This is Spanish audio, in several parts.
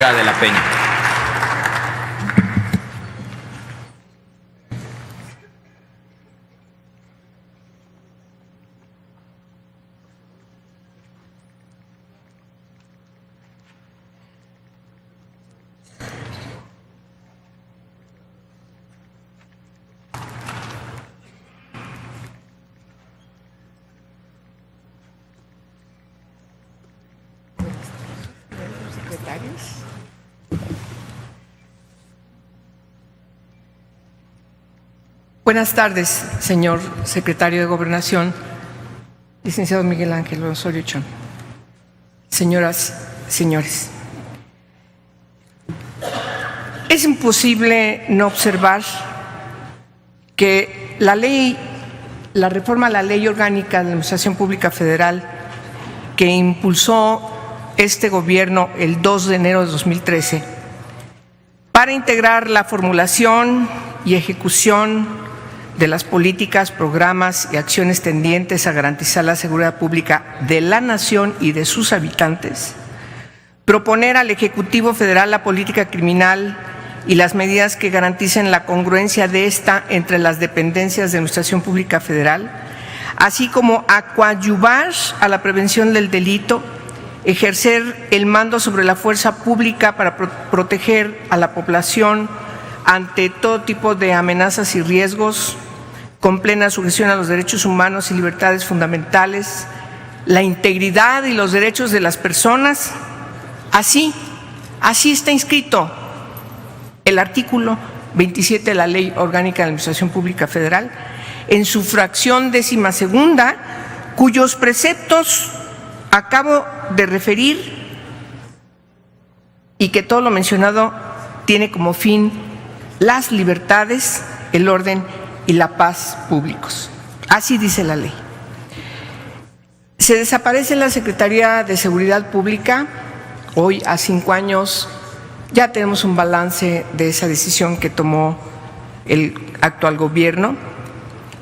de la Peña. Buenas tardes, señor secretario de Gobernación, licenciado Miguel Ángel Osorio Chong. Señoras, señores, es imposible no observar que la reforma a la Ley Orgánica de la Administración Pública Federal que impulsó este gobierno el 2 de enero de 2013 para integrar la formulación y ejecución de las políticas, programas y acciones tendientes a garantizar la seguridad pública de la nación y de sus habitantes, proponer al Ejecutivo Federal la política criminal y las medidas que garanticen la congruencia de esta entre las dependencias de Administración Pública Federal, así como a coadyuvar a la prevención del delito, ejercer el mando sobre la fuerza pública para proteger a la población ante todo tipo de amenazas y riesgos, con plena sujeción a los derechos humanos y libertades fundamentales, la integridad y los derechos de las personas. Así está inscrito el artículo 27 de la Ley Orgánica de la Administración Pública Federal, en su fracción 12ª, cuyos preceptos acabo de referir y que todo lo mencionado tiene como fin las libertades, el orden y la paz públicos. Así dice la ley. Se desaparece la Secretaría de Seguridad Pública. Hoy, a 5 años, ya tenemos un balance de esa decisión que tomó el actual gobierno,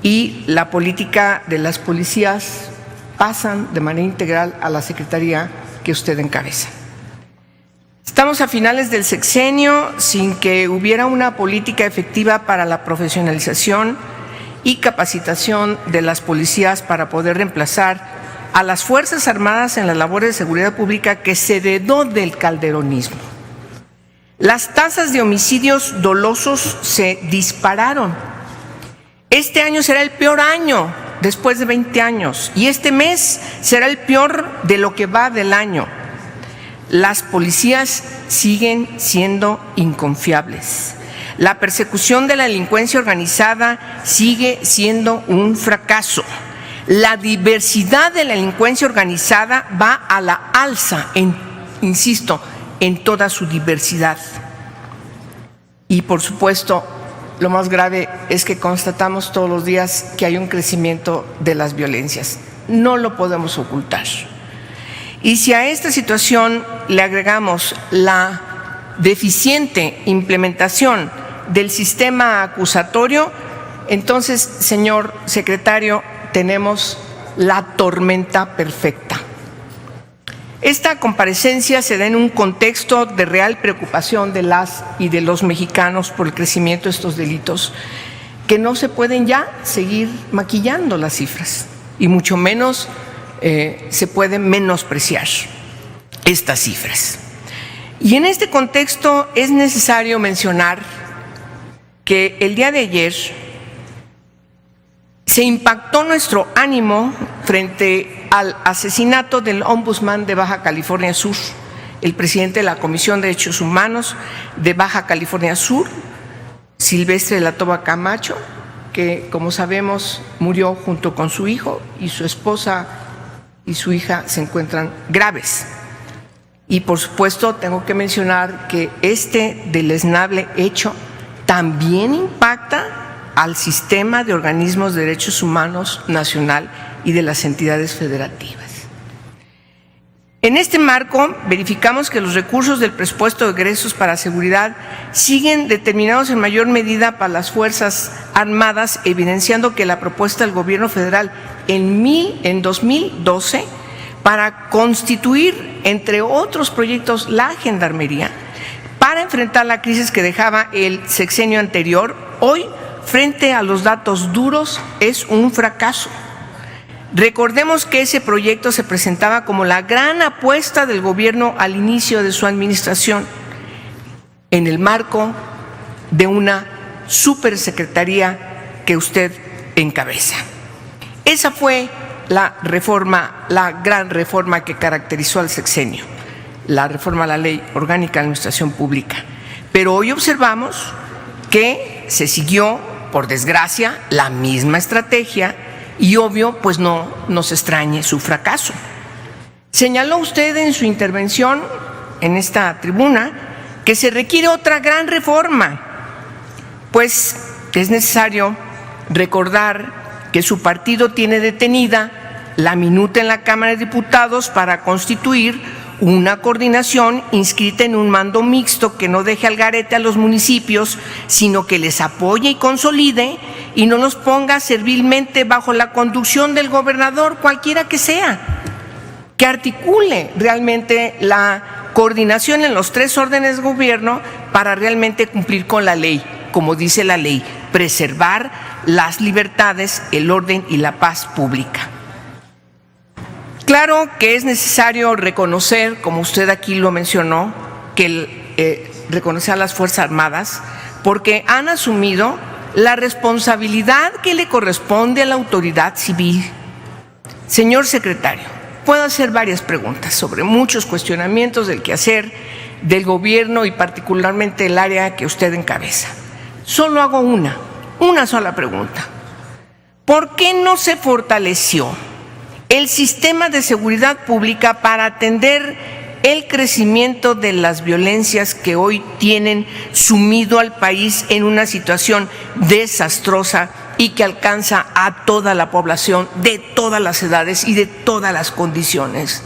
y la política de las policías pasan de manera integral a la Secretaría que usted encabeza. Estamos a finales del sexenio sin que hubiera una política efectiva para la profesionalización y capacitación de las policías para poder reemplazar a las Fuerzas Armadas en las labores de seguridad pública que se heredó del calderonismo. Las tasas de homicidios dolosos se dispararon. Este año será el peor año después de 20 años y este mes será el peor de lo que va del año. Las policías siguen siendo inconfiables. La persecución de la delincuencia organizada sigue siendo un fracaso. La diversidad de la delincuencia organizada va a la alza, insisto, en toda su diversidad. Y por supuesto, lo más grave es que constatamos todos los días que hay un crecimiento de las violencias. No lo podemos ocultar. Y si a esta situación le agregamos la deficiente implementación del sistema acusatorio, entonces, señor secretario, tenemos la tormenta perfecta. Esta comparecencia se da en un contexto de real preocupación de las y de los mexicanos por el crecimiento de estos delitos, que no se pueden ya seguir maquillando las cifras, y mucho menos se pueden menospreciar estas cifras. Y en este contexto es necesario mencionar que el día de ayer se impactó nuestro ánimo frente al asesinato del ombudsman de Baja California Sur, el presidente de la Comisión de Derechos Humanos de Baja California Sur, Silvestre de la Toba Camacho, que, como sabemos, murió junto con su hijo, y su esposa y su hija se encuentran graves. Y por supuesto tengo que mencionar que este deleznable hecho también impacta al sistema de organismos de derechos humanos nacional y de las entidades federativas. En este marco, verificamos que los recursos del presupuesto de egresos para seguridad siguen determinados en mayor medida para las Fuerzas Armadas, evidenciando que la propuesta del Gobierno federal en 2012 para constituir, entre otros proyectos, la Gendarmería, para enfrentar la crisis que dejaba el sexenio anterior, hoy, frente a los datos duros, es un fracaso. Recordemos que ese proyecto se presentaba como la gran apuesta del gobierno al inicio de su administración, en el marco de una supersecretaría que usted encabeza. Esa fue la reforma, la gran reforma que caracterizó al sexenio, la reforma a la Ley Orgánica de Administración Pública. Pero hoy observamos que se siguió, por desgracia, la misma estrategia y obvio, pues no nos extrañe su fracaso. Señaló usted en su intervención en esta tribuna que se requiere otra gran reforma, pues es necesario recordar que su partido tiene detenida la minuta en la Cámara de Diputados para constituir una coordinación inscrita en un mando mixto que no deje al garete a los municipios, sino que les apoye y consolide y no los ponga servilmente bajo la conducción del gobernador, cualquiera que sea, que articule realmente la coordinación en los tres órdenes de gobierno para realmente cumplir con la ley, como dice la ley, preservar las libertades, el orden y la paz pública. Claro que es necesario reconocer, como usted aquí lo mencionó, que reconocer a las Fuerzas Armadas, porque han asumido la responsabilidad que le corresponde a la autoridad civil. Señor secretario, puedo hacer varias preguntas sobre muchos cuestionamientos del quehacer del gobierno y particularmente el área que usted encabeza. Solo hago una sola pregunta. ¿Por qué no se fortaleció el sistema de seguridad pública para atender el crecimiento de las violencias que hoy tienen sumido al país en una situación desastrosa y que alcanza a toda la población de todas las edades y de todas las condiciones?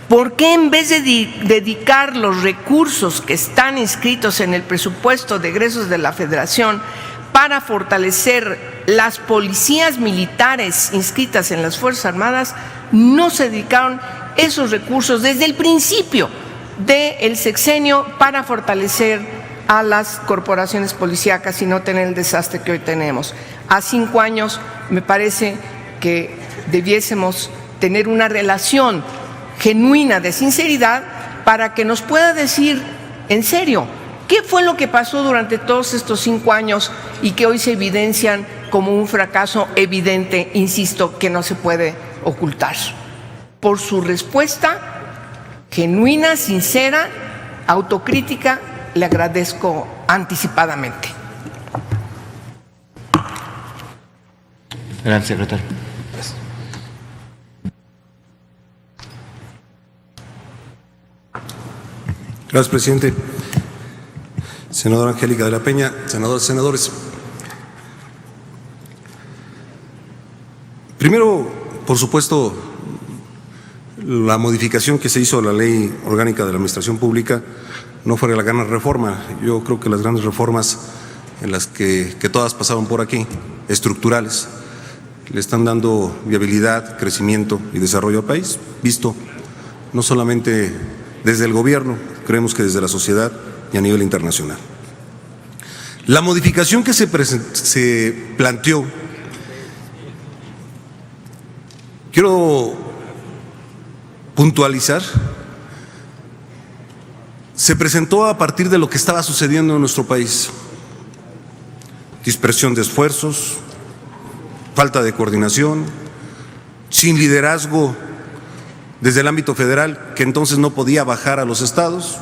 ¿Por qué en vez de dedicar los recursos que están inscritos en el presupuesto de egresos de la Federación para fortalecer las policías militares inscritas en las Fuerzas Armadas, no se dedicaron esos recursos desde el principio del sexenio para fortalecer a las corporaciones policíacas y no tener el desastre que hoy tenemos? A 5 años me parece que debiésemos tener una relación genuina de sinceridad para que nos pueda decir en serio qué fue lo que pasó durante todos estos 5 años y que hoy se evidencian como un fracaso evidente, insisto, que no se puede ocultar. Por su respuesta genuina, sincera, autocrítica, le agradezco anticipadamente. Gracias, secretario. Gracias, presidente. Senadora Angélica de la Peña, senadoras y senadores. Primero, por supuesto, la modificación que se hizo a la Ley Orgánica de la Administración Pública no fue la gran reforma. Yo creo que las grandes reformas en las que todas pasaron por aquí, estructurales, le están dando viabilidad, crecimiento y desarrollo al país, visto no solamente desde el gobierno, creemos que desde la sociedad y a nivel internacional. La modificación que se planteó, quiero puntualizar, se presentó a partir de lo que estaba sucediendo en nuestro país. Dispersión de esfuerzos, falta de coordinación, sin liderazgo desde el ámbito federal, que entonces no podía bajar a los estados,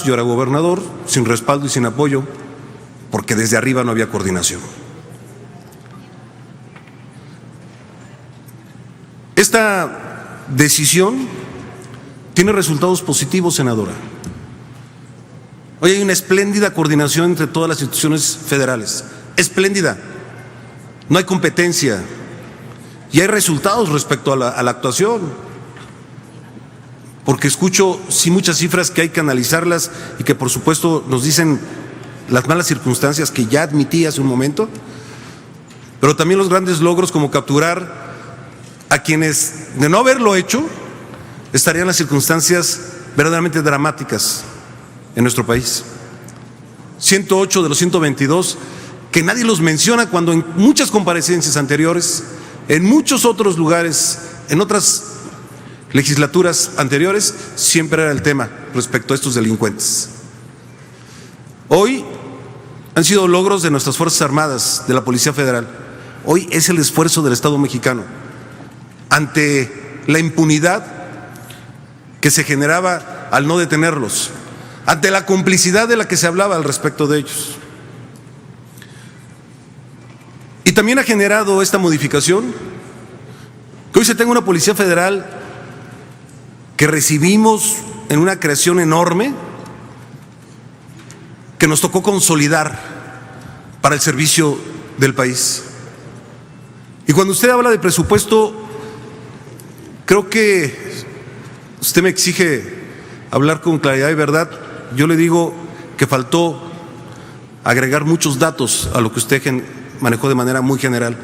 yo era gobernador, sin respaldo y sin apoyo, porque desde arriba no había coordinación. Esta decisión tiene resultados positivos, senadora. Hoy hay una espléndida coordinación entre todas las instituciones federales, espléndida. No hay competencia y hay resultados respecto a la actuación, porque escucho sí muchas cifras que hay que analizarlas y que por supuesto nos dicen las malas circunstancias que ya admití hace un momento, pero también los grandes logros como capturar a quienes de no haberlo hecho estarían las circunstancias verdaderamente dramáticas en nuestro país. 108 de los 122, que nadie los menciona cuando en muchas comparecencias anteriores, en muchos otros lugares, en otras legislaturas anteriores, siempre era el tema respecto a estos delincuentes. Hoy han sido logros de nuestras Fuerzas Armadas, de la Policía Federal. Hoy es el esfuerzo del Estado mexicano ante la impunidad que se generaba al no detenerlos, ante la complicidad de la que se hablaba al respecto de ellos. Y también ha generado esta modificación que hoy se tenga una Policía Federal que recibimos en una creación enorme que nos tocó consolidar para el servicio del país. Y cuando usted habla de presupuesto, creo que usted me exige hablar con claridad y verdad. Yo le digo que faltó agregar muchos datos a lo que usted manejó de manera muy general.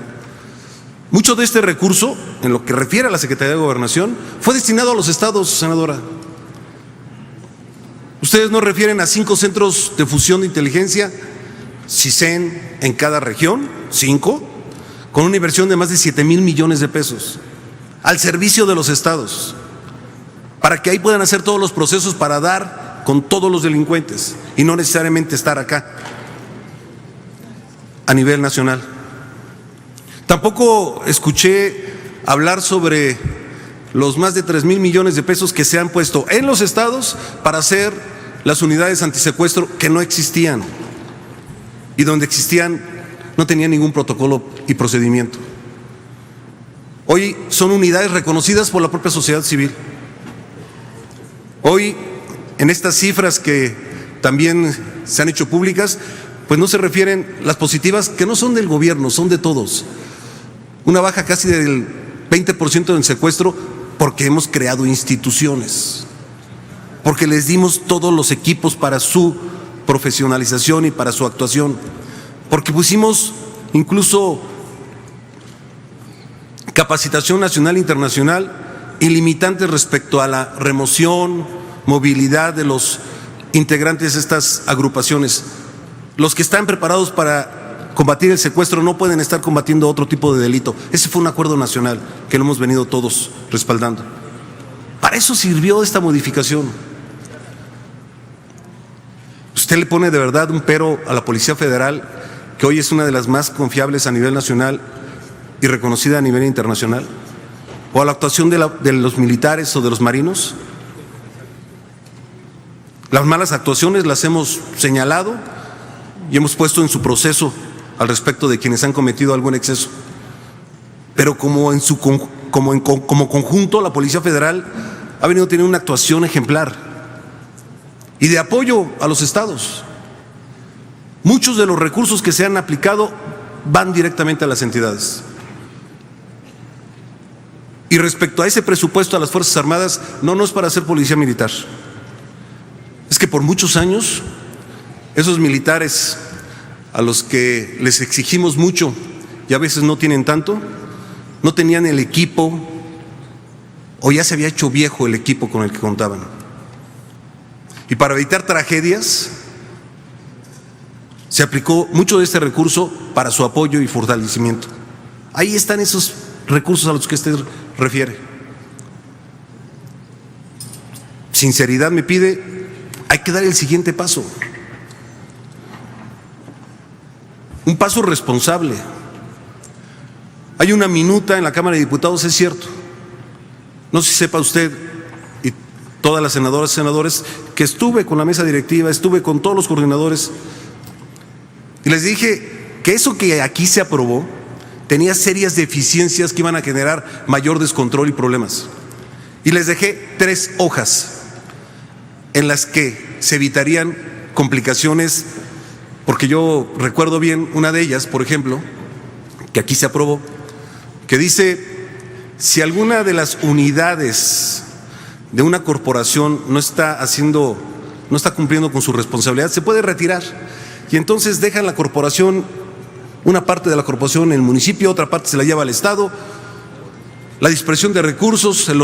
Mucho de este recurso, en lo que refiere a la Secretaría de Gobernación, fue destinado a los estados, senadora. Ustedes nos refieren a 5 centros de fusión de inteligencia, CISEN, en cada región, 5, con una inversión de más de 7,000 millones de pesos, al servicio de los estados, para que ahí puedan hacer todos los procesos para dar con todos los delincuentes y no necesariamente estar acá a nivel nacional. Tampoco escuché hablar sobre los más de 3,000 millones de pesos que se han puesto en los estados para hacer las unidades antisecuestro que no existían, y donde existían no tenían ningún protocolo y procedimiento. Hoy son unidades reconocidas por la propia sociedad civil. Hoy, en estas cifras que también se han hecho públicas, pues no se refieren las positivas, que no son del gobierno, son de todos. Una baja casi del 20% en secuestro, porque hemos creado instituciones, porque les dimos todos los equipos para su profesionalización y para su actuación, porque pusimos incluso capacitación nacional e internacional ilimitantes respecto a la remoción, movilidad de los integrantes de estas agrupaciones. Los que están preparados para combatir el secuestro no pueden estar combatiendo otro tipo de delito. Ese fue un acuerdo nacional que lo hemos venido todos respaldando. Para eso sirvió esta modificación. Usted le pone de verdad un pero a la Policía Federal, que hoy es una de las más confiables a nivel nacional y reconocida a nivel internacional, o a la actuación de los militares o de los marinos. Las malas actuaciones las hemos señalado y hemos puesto en su proceso al respecto de quienes han cometido algún exceso. Pero como conjunto, la Policía Federal ha venido teniendo una actuación ejemplar y de apoyo a los estados. Muchos de los recursos que se han aplicado van directamente a las entidades. Y respecto a ese presupuesto a las Fuerzas Armadas, no es para hacer policía militar. Es que por muchos años esos militares a los que les exigimos mucho y a veces no tienen tanto, no tenían el equipo, o ya se había hecho viejo el equipo con el que contaban. Y para evitar tragedias, se aplicó mucho de este recurso para su apoyo y fortalecimiento. Ahí están esos recursos a los que usted refiere. Sinceridad me pide, hay que dar el siguiente paso. Un paso responsable. Hay una minuta en la Cámara de Diputados, es cierto. No sé si sepa usted y todas las senadoras y senadores que estuve con la mesa directiva, estuve con todos los coordinadores y les dije que eso que aquí se aprobó tenía serias deficiencias que iban a generar mayor descontrol y problemas. Y les dejé 3 hojas en las que se evitarían complicaciones, porque yo recuerdo bien una de ellas, por ejemplo, que aquí se aprobó, que dice: si alguna de las unidades de una corporación no está cumpliendo con su responsabilidad, se puede retirar. Y entonces dejan la corporación, una parte de la corporación en el municipio, otra parte se la lleva al Estado. La dispersión de recursos, el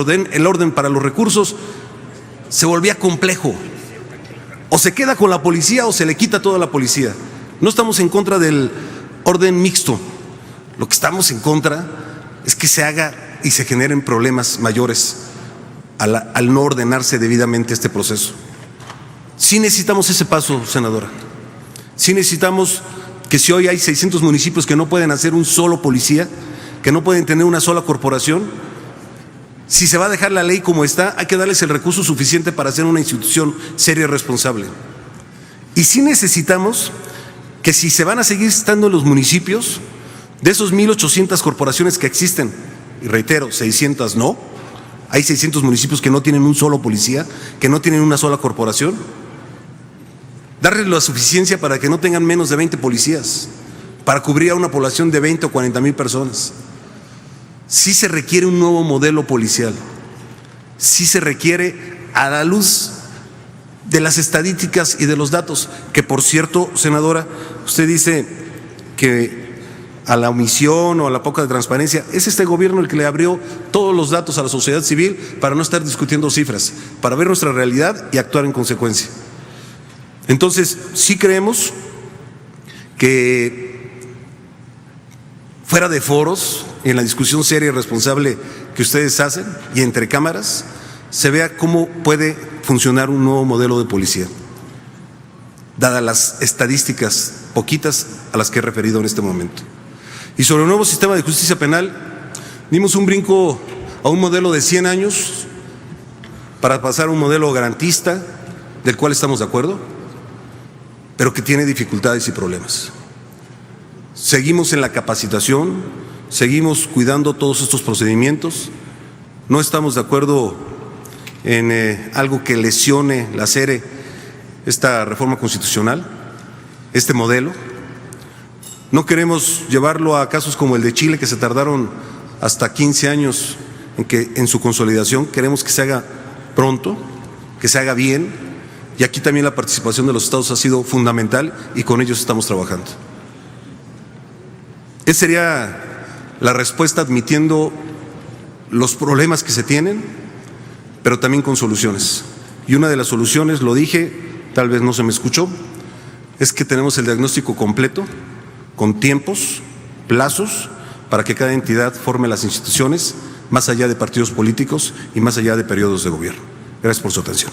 orden para los recursos se volvía complejo. O se queda con la policía o se le quita toda la policía. No estamos en contra del orden mixto. Lo que estamos en contra es que se haga y se generen problemas mayores al no ordenarse debidamente este proceso. Sí necesitamos ese paso, senadora. Sí necesitamos que si hoy hay 600 municipios que no pueden hacer un solo policía, que no pueden tener una sola corporación, si se va a dejar la ley como está, hay que darles el recurso suficiente para hacer una institución seria y responsable. Y sí necesitamos que si se van a seguir estando en los municipios, de esos 1,800 corporaciones que existen, y reitero, 600 no, hay 600 municipios que no tienen un solo policía, que no tienen una sola corporación, darles la suficiencia para que no tengan menos de 20 policías, para cubrir a una población de 20 o 40 mil personas. Sí se requiere un nuevo modelo policial, sí se requiere a la luz de las estadísticas y de los datos, que por cierto, senadora, usted dice que a la omisión o a la poca transparencia, es este gobierno el que le abrió todos los datos a la sociedad civil para no estar discutiendo cifras, para ver nuestra realidad y actuar en consecuencia. Entonces, sí creemos que fuera de foros, en la discusión seria y responsable que ustedes hacen y entre cámaras, se vea cómo puede funcionar un nuevo modelo de policía, dadas las estadísticas poquitas a las que he referido en este momento. Y sobre el nuevo sistema de justicia penal, dimos un brinco a un modelo de 100 años para pasar a un modelo garantista, del cual estamos de acuerdo, pero que tiene dificultades y problemas. Seguimos en la capacitación, seguimos cuidando todos estos procedimientos, no estamos de acuerdo en algo que lesione, lacere esta reforma constitucional, este modelo. No queremos llevarlo a casos como el de Chile, que se tardaron hasta 15 años en su consolidación. Queremos que se haga pronto, que se haga bien, y aquí también la participación de los estados ha sido fundamental y con ellos estamos trabajando. Esa sería la respuesta, admitiendo los problemas que se tienen, pero también con soluciones. Y una de las soluciones, lo dije, tal vez no se me escuchó, es que tenemos el diagnóstico completo, con tiempos, plazos, para que cada entidad forme las instituciones, más allá de partidos políticos y más allá de periodos de gobierno. Gracias por su atención.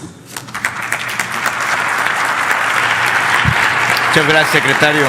Muchas gracias, secretario.